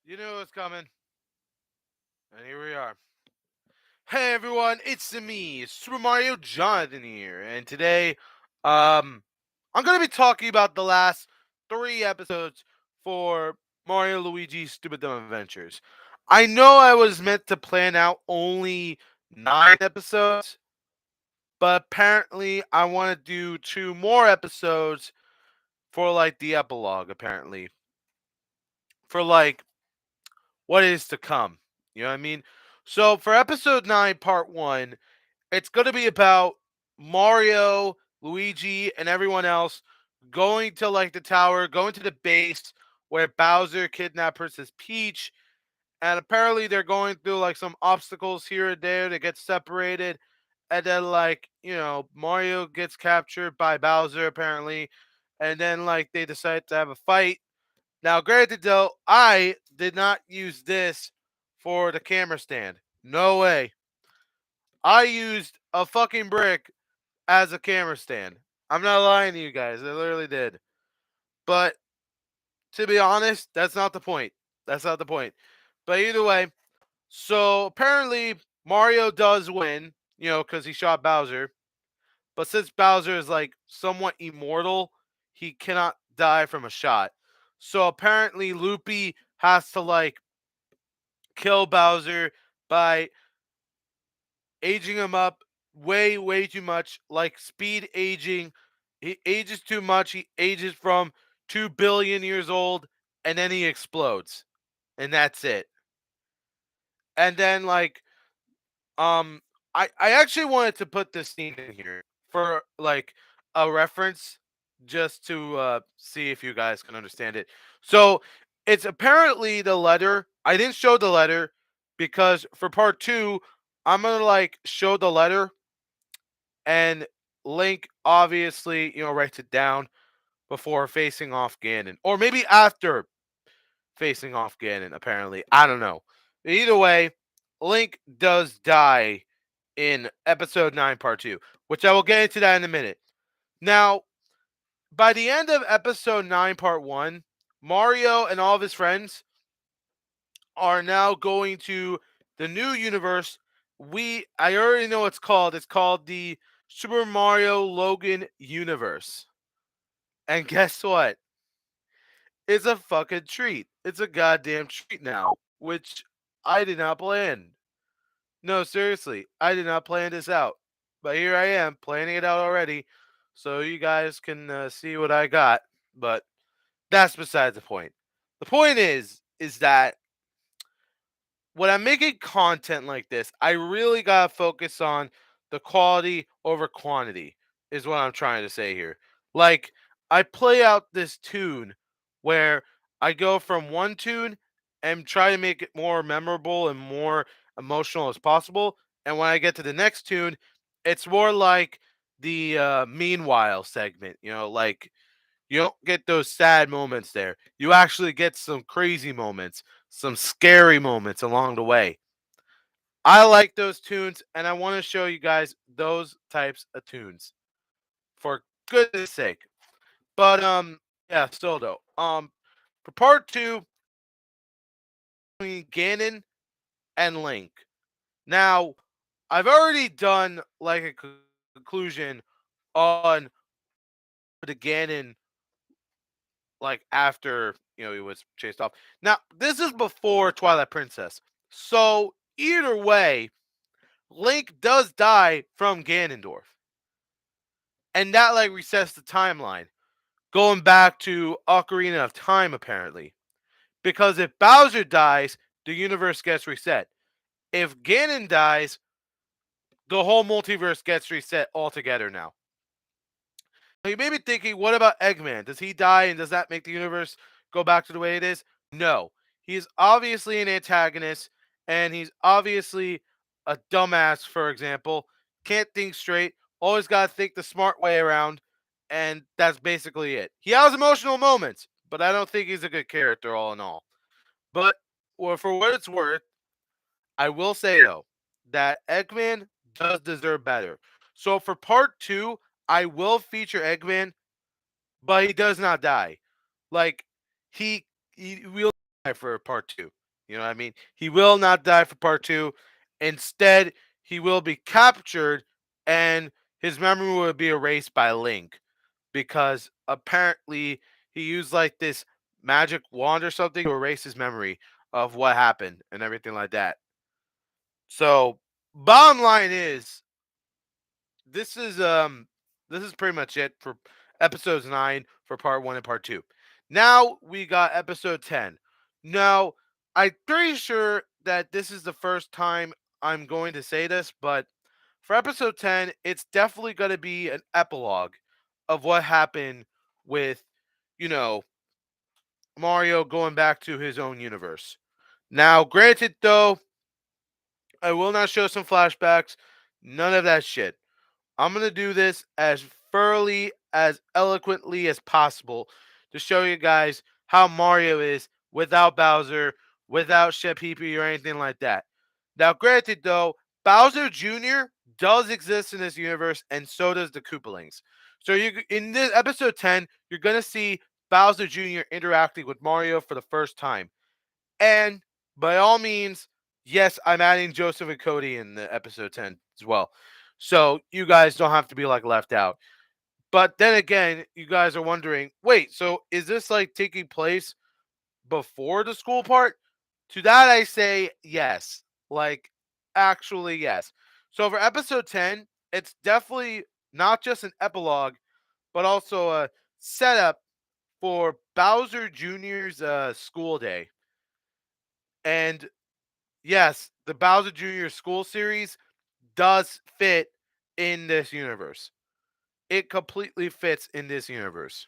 You knew it was coming, and here we are. Hey everyone, it's me, Super Mario Jonathan here, and today, I'm gonna be talking about the last 3 episodes for Mario Luigi's Stupid Dumb Adventures. I know I was meant to plan out only 9 episodes, but apparently I want to do 2 more episodes for like the epilogue. Apparently, for like what is to come. You know what I mean? So for episode 9, part 1, it's going to be about Mario, Luigi, and everyone else going to like the tower, going to the base where Bowser kidnapped Princess Peach. And apparently they're going through like some obstacles here and there to get separated. And then like, Mario gets captured by Bowser apparently. And then like they decide to have a fight. Now, granted, though, I did not use this for the camera stand. No way. I used a fucking brick as a camera stand. I'm not lying to you guys. I literally did. But to be honest, that's not the point. That's not the point. But either way, so apparently Mario does win, because he shot Bowser. But since Bowser is like somewhat immortal, he cannot die from a shot. So apparently Loopy has to like kill Bowser by aging him up way, way too much, like speed aging. He ages too much. He ages from 2 billion years old and then he explodes. And that's it. And then, like, um, I actually wanted to put this scene in here for, like, a reference just to see if you guys can understand it. So it's apparently the letter. I didn't show the letter because for part 2, I'm gonna like show the letter and Link obviously writes it down before facing off Ganon, or maybe after facing off Ganon. Apparently, I don't know. Either way, Link does die in episode 9, part 2, which I will get into that in a minute. Now, by the end of episode 9, part 1, Mario and all of his friends are now going to the new universe. I already know what it's called. It's called the Super Mario Logan universe. And guess what? It's a fucking treat. It's a goddamn treat now, which I did not plan. No, seriously, I did not plan this out. But here I am planning it out already, so you guys can see what I got. But that's besides the point. The point is that when I'm making content like this, I really gotta focus on the quality over quantity, is what I'm trying to say here. Like, I play out this tune where I go from one tune and try to make it more memorable and more emotional as possible. And when I get to the next tune, it's more like the meanwhile segment, like you don't get those sad moments there. You actually get some crazy moments, some scary moments along the way. I like those tunes, and I want to show you guys those types of tunes for goodness sake. But yeah, still though. For part 2, between Ganon and Link. Now, I've already done like a conclusion on the Ganon, like after he was chased off. Now, this is before Twilight Princess, so either way, Link does die from Ganondorf, and that like resets the timeline, going back to Ocarina of Time apparently. Because if Bowser dies, the universe gets reset. If Ganon dies, the whole multiverse gets reset altogether now. Now you may be thinking, what about Eggman? Does he die and does that make the universe go back to the way it is? No. He's obviously an antagonist and he's obviously a dumbass, for example. Can't think straight, always got to think the smart way around, and that's basically it. He has emotional moments, but I don't think he's a good character all in all. But well, for what it's worth, I will say though that Eggman does deserve better. So for part 2, I will feature Eggman, but he does not die. Like he will for part two. You know what I mean? He will not die for part two. Instead, he will be captured and his memory will be erased by Link because apparently he used like this magic wand or something to erase his memory of what happened and everything like that. So, bottom line is this is this is pretty much it for episodes 9 for part 1 and part 2. Now we got episode 10. Now, I'm pretty sure that this is the first time I'm going to say this, but for episode 10, it's definitely going to be an epilogue of what happened with, you know, Mario going back to his own universe. Now, granted though, I will not show some flashbacks, none of that shit. I'm going to do this as thoroughly, as eloquently as possible to show you guys how Mario is without Bowser, without Shepipi or anything like that. Now, granted, though, Bowser Jr. does exist in this universe, and so does the Koopalings. So, in this episode 10, you're going to see Bowser Jr. interacting with Mario for the first time. And by all means, yes, I'm adding Joseph and Cody in the episode 10 as well. So you guys don't have to be like left out. But then again, you guys are wondering, wait, so is this like taking place before the school part? To that I say yes. Like actually yes. So for episode 10, it's definitely not just an epilogue, but also a setup for Bowser Jr.'s school day. And yes, the Bowser Jr. School series does fit in this universe. It completely fits in this universe.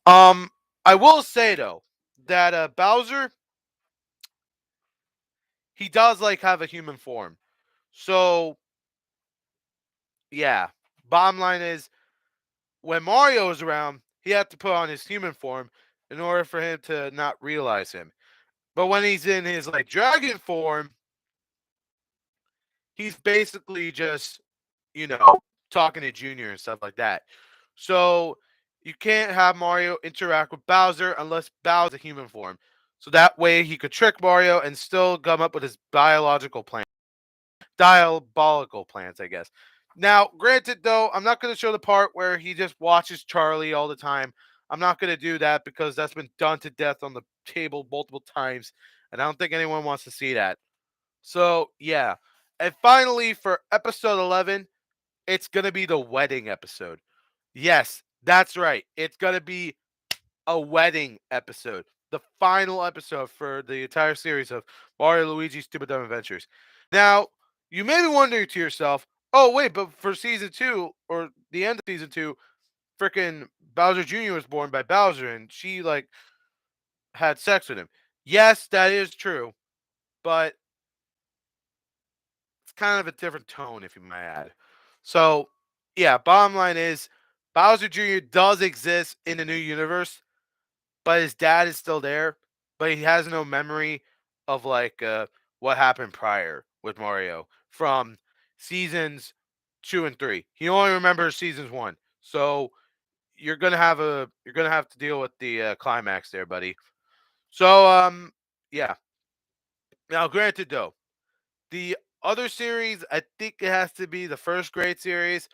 Um, I will say though that Bowser, he does like have a human form. So yeah, bottom line is when Mario is around, he had to put on his human form in order for him to not realize him. But when he's in his like dragon form, he's basically just, you know, talking to Junior and stuff like that. So you can't have Mario interact with Bowser unless Bowser's a human form. So that way he could trick Mario and still come up with his diabolical plans, I guess. Now, granted though, I'm not going to show the part where he just watches Charlie all the time. I'm not going to do that because that's been done to death on the table multiple times, and I don't think anyone wants to see that. So, yeah. And finally, for episode 11, it's going to be the wedding episode. Yes, that's right. It's going to be a wedding episode. The final episode for the entire series of Mario Luigi's Stupid Dumb Adventures. Now, you may be wondering to yourself, oh, wait, but for season 2, or the end of season 2, freaking Bowser Jr. was born by Bowser and she, like, had sex with him. Yes, that is true, but it's kind of a different tone, if you might add. So, yeah, bottom line is Bowser Jr. does exist in the new universe, but his dad is still there, but he has no memory of like what happened prior with Mario from seasons 2 and 3. He only remembers seasons 1. So you're gonna have to deal with the climax there, buddy. So yeah. Now, granted though, the other series, I think it has to be the first grade series.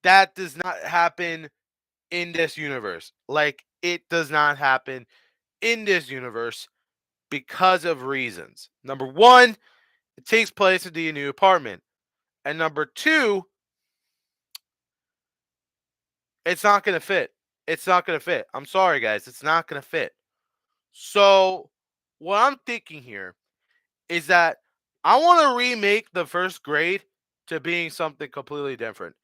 That does not happen in this universe. Like, it does not happen in this universe because of reasons. Number one, it takes place in the new apartment. And number two, it's not going to fit. It's not going to fit. I'm sorry, guys. It's not going to fit. So, what I'm thinking here is that I want to remake the first grade to being something completely different.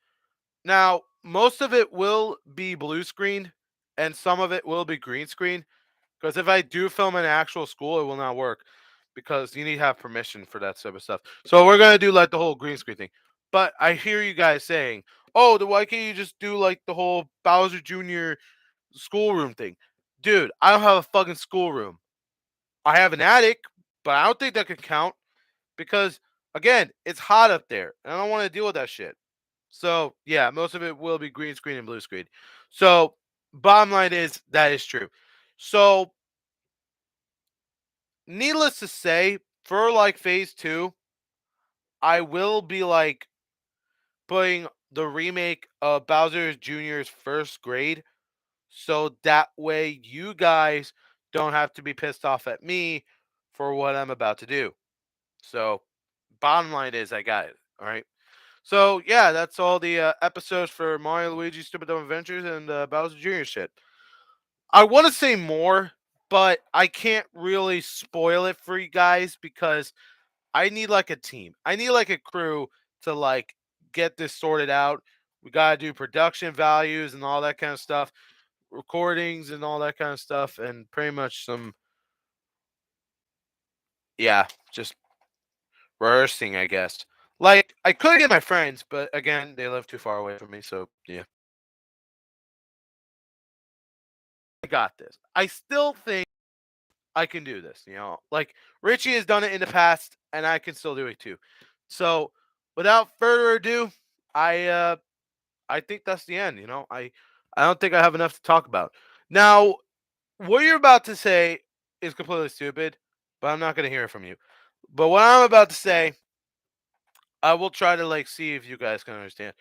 Now, most of it will be blue screen and some of it will be green screen. Because if I do film in an actual school, it will not work because you need to have permission for that type of stuff. So we're gonna do like the whole green screen thing. But I hear you guys saying, "Oh, then why can't you just do like the whole Bowser Jr. schoolroom thing?" Dude, I don't have a fucking schoolroom. I have an attic, but I don't think that could count because again, it's hot up there, and I don't want to deal with that shit. So yeah, most of it will be green screen and blue screen. So bottom line is that is true. So needless to say, for like phase two, I will be like putting the remake of Bowser Jr.'s first grade, so that way you guys don't have to be pissed off at me for what I'm about to do. So, bottom line is, I got it. All right. So yeah, that's all the episodes for Mario Luigi Stupid Dumb Adventures and Bowser Jr. shit. I want to say more, but I can't really spoil it for you guys because I need like a team. I need like a crew to like get this sorted out. We gotta do production values and all that kind of stuff, recordings and all that kind of stuff, and pretty much some yeah, just rehearsing, I guess. Like I could get my friends, but again, they live too far away from me, so yeah. I got this. I still think I can do this. Like Richie has done it in the past, and I can still do it too. So, without further ado, I uh, I think that's the end. I don't think I have enough to talk about. Now, what you're about to say is completely stupid, but I'm not going to hear it from you. But what I'm about to say, I will try to like see if you guys can understand.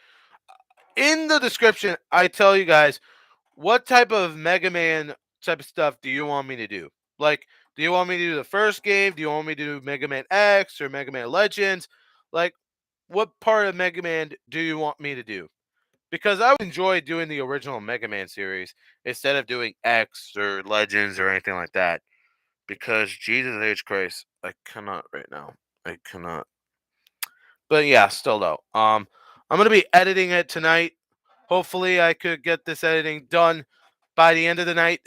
In the description, I tell you guys what type of Mega Man type of stuff do you want me to do? Like, do you want me to do the first game? Do you want me to do Mega Man X or Mega Man Legends? Like, what part of Mega Man do you want me to do? Because I would enjoy doing the original Mega Man series instead of doing X or Legends or anything like that. Because Jesus H Christ, I cannot right now. I cannot. But yeah, still though. I'm gonna be editing it tonight. Hopefully, I could get this editing done by the end of the night,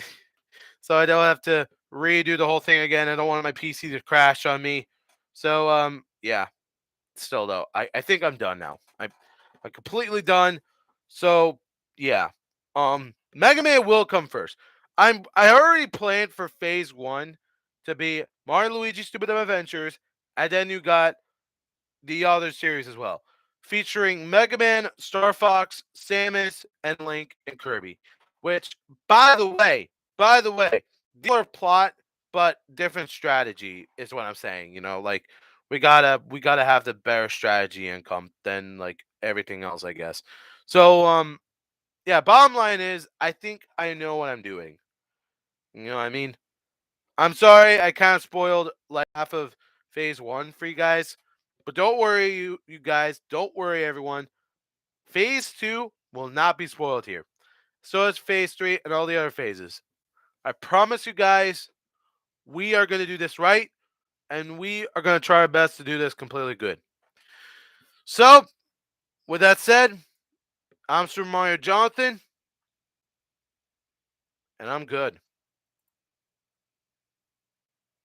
so I don't have to redo the whole thing again. I don't want my PC to crash on me. So yeah. Still though, I think I'm done now. I'm completely done. So yeah. Mega Man will come first. I already planned for phase one to be Mario and Luigi Stupid Dumb Adventures, and then you got the other series as well, featuring Mega Man, Star Fox, Samus, and Link and Kirby. Which, by the way, similar plot but different strategy is what I'm saying. Like we gotta have the better strategy income than like everything else, I guess. So yeah. Bottom line is, I think I know what I'm doing. You know what I mean? I'm sorry, I kind of spoiled like half of phase one for you guys, but don't worry, you guys. Don't worry, everyone. Phase two will not be spoiled here. So is phase three and all the other phases. I promise you guys, we are going to do this right, and we are going to try our best to do this completely good. So, with that said, I'm Super Mario Jonathan, and I'm good.